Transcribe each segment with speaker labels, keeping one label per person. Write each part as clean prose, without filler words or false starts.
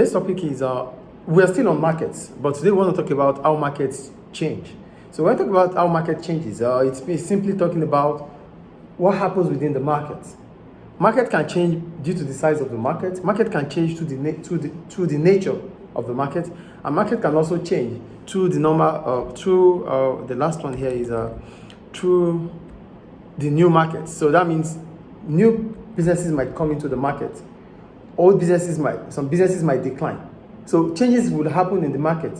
Speaker 1: today's topic is we are still on markets, but today we want to talk about how markets change. So when I talk about how market changes, it's simply talking about what happens within the market. Market can change due to the size of the market. Market can change to the nature of the market, and market can also change through the normal the last one here is through the new market. So that means new businesses might come into the market. Some businesses might decline. So changes will happen in the market.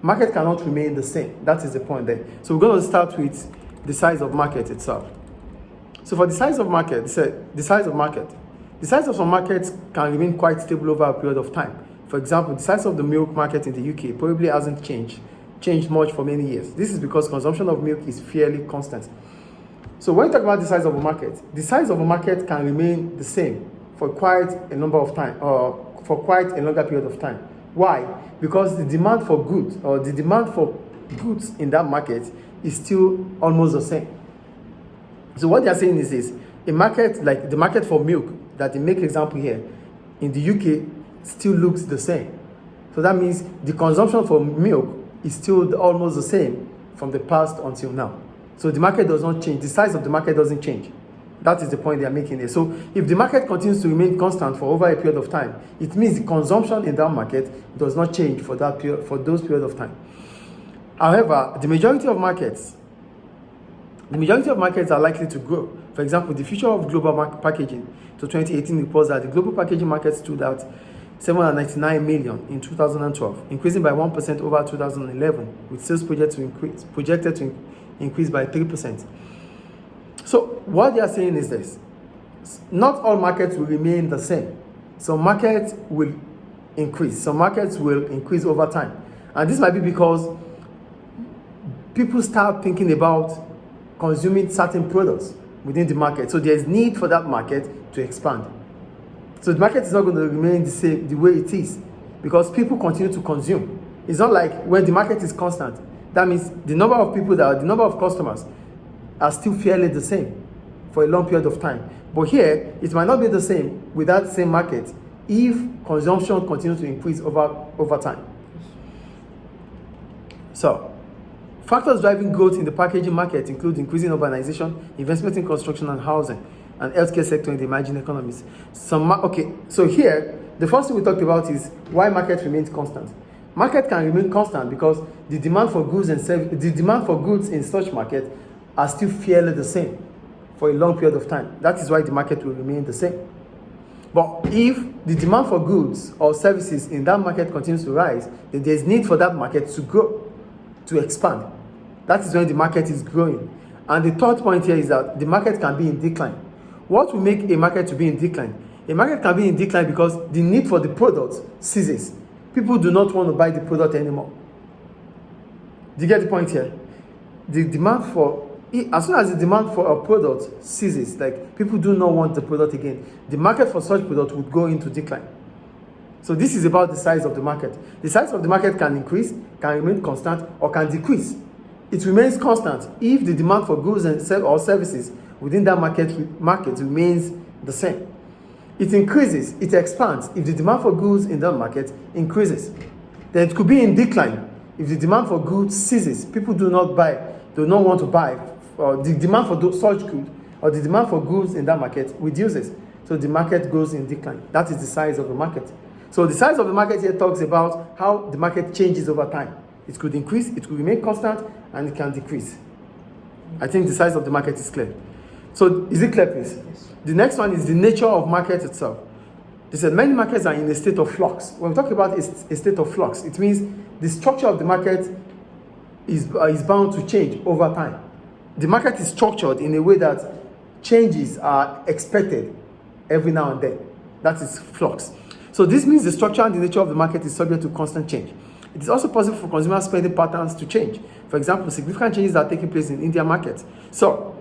Speaker 1: Market cannot remain the same. That is the point there. So we're going to start with the size of market itself. So for the size of some markets can remain quite stable over a period of time. For example, the size of the milk market in the UK probably hasn't changed much for many years. This is because consumption of milk is fairly constant. So when we talk about the size of a market can remain the same for quite a number of time, or for quite a longer period of time. Why? Because the demand for goods in that market is still almost the same. So what they are saying is this: a market like the market for milk that they make example here in the UK still looks the same. So that means the consumption for milk is still almost the same from the past until now. So the market does not change. The size of the market doesn't change. That is the point they are making there. So if the market continues to remain constant for over a period of time, it means the consumption in that market does not change for those periods of time. However, the majority of markets are likely to grow. For example, the future of global packaging to 2018 reports that the global packaging market stood at 799 million in 2012, increasing by 1% over 2011, with sales projected to increase by 3%. So what they are saying is this: not all markets will remain the same. Some markets will increase. Some markets will increase over time. And this might be because people start thinking about consuming certain products within the market. So there's need for that market to expand. So the market is not going to remain the way it is because people continue to consume. It's not like when the market is constant. That means the number of customers are still fairly the same for a long period of time. But here, it might not be the same with that same market if consumption continues to increase over time. So, factors driving growth in the packaging market include increasing urbanization, investment in construction and housing, and healthcare sector in the emerging economies. So here, the first thing we talked about is why market remains constant. Market can remain constant because the demand for goods in such market are still fairly the same for a long period of time. That is why the market will remain the same. But if the demand for goods or services in that market continues to rise, then there is need for that market to grow, to expand. That is when the market is growing. And the third point here is that the market can be in decline. What will make a market to be in decline? A market can be in decline because the need for the product ceases. People do not want to buy the product anymore. Do you get the point here? As soon as the demand for a product ceases, like people do not want the product again, the market for such product would go into decline. So this is about the size of the market. The size of the market can increase, can remain constant, or can decrease. It remains constant if the demand for goods or services within that market remains the same. It increases, it expands if the demand for goods in that market increases. Then it could be in decline if the demand for goods ceases. People do not want to buy. Or the demand for such goods or the demand for goods in that market reduces. So the market goes in decline. That is the size of the market. So the size of the market here talks about how the market changes over time. It could increase, it could remain constant, and it can decrease. I think the size of the market is clear. So is it clear, please?
Speaker 2: Yes.
Speaker 1: The next one is the nature of market itself. They said many markets are in a state of flux. When we talk about a state of flux, it means the structure of the market is bound to change over time. The market is structured in a way that changes are expected every now and then. That is flux. So this means the structure and the nature of the market is subject to constant change. It is also possible for consumer spending patterns to change. For example, significant changes are taking place in Indian markets. So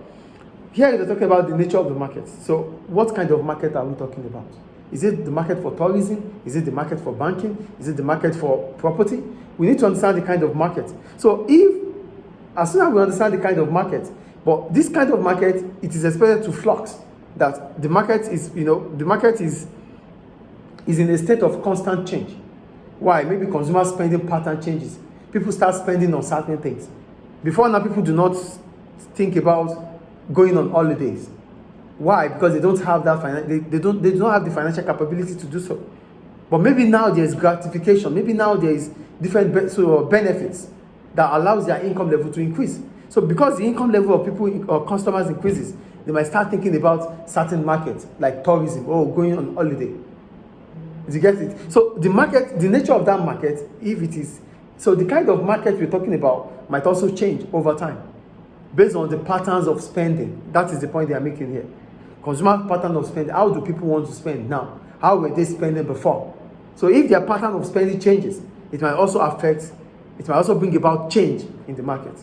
Speaker 1: here we're talking about the nature of the market. So what kind of market are we talking about? Is it the market for tourism? Is it the market for banking? Is it the market for property? We need to understand the kind of market. So as soon as we understand the kind of market, but this kind of market, it is expected to flux. That the market is in a state of constant change. Why? Maybe consumer spending pattern changes. People start spending on certain things. Before now, people do not think about going on holidays. Why? Because they don't have that they do not have the financial capability to do so. But maybe now there is gratification. Maybe now there is different benefits that allows their income level to increase. So because the income level of people or customers increases, they might start thinking about certain markets like tourism or going on holiday. Do you get it? So the market, the nature of that market, if it is, so the kind of market we're talking about might also change over time based on the patterns of spending. That is the point they are making here. Consumer pattern of spending. How do people want to spend now? How were they spending before? So if their pattern of spending changes, it might also bring about change in the market.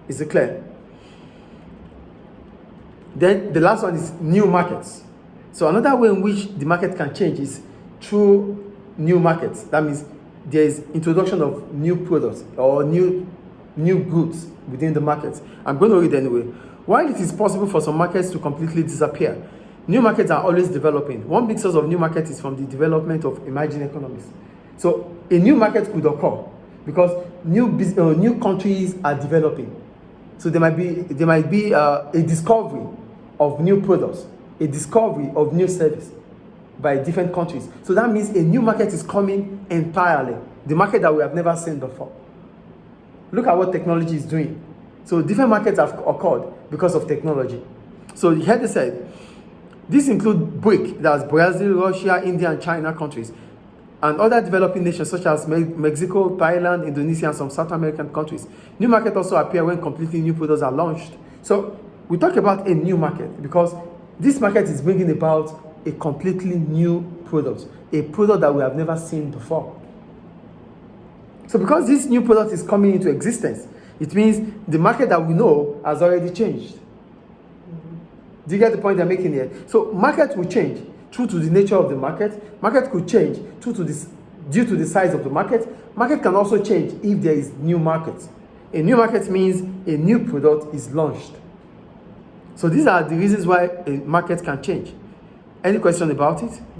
Speaker 1: Is it clear? Then the last one is new markets. So another way in which the market can change is through new markets. That means there is introduction of new products or new goods within the market. I'm going to read anyway. While it is possible for some markets to completely disappear, new markets are always developing. One big source of new market is from the development of emerging economies. So a new market could occur because new countries are developing. So there might be a discovery of new products, a discovery of new service by different countries. So that means a new market is coming entirely, the market that we have never seen before. Look at what technology is doing. So different markets have occurred because of technology. So you heard they said, this includes BRIC, that's Brazil, Russia, India, and China countries, and other developing nations such as Mexico, Thailand, Indonesia, and some South American countries. New markets also appear when completely new products are launched. So we talk about a new market because this market is bringing about a completely new product, a product that we have never seen before. So because this new product is coming into existence, it means the market that we know has already changed. Do you get the point I'm making here? So market will change due to the nature of the market. Market could change due to the size of the market. Market can also change if there is new market. A new market means a new product is launched. So these are the reasons why a market can change. Any question about it?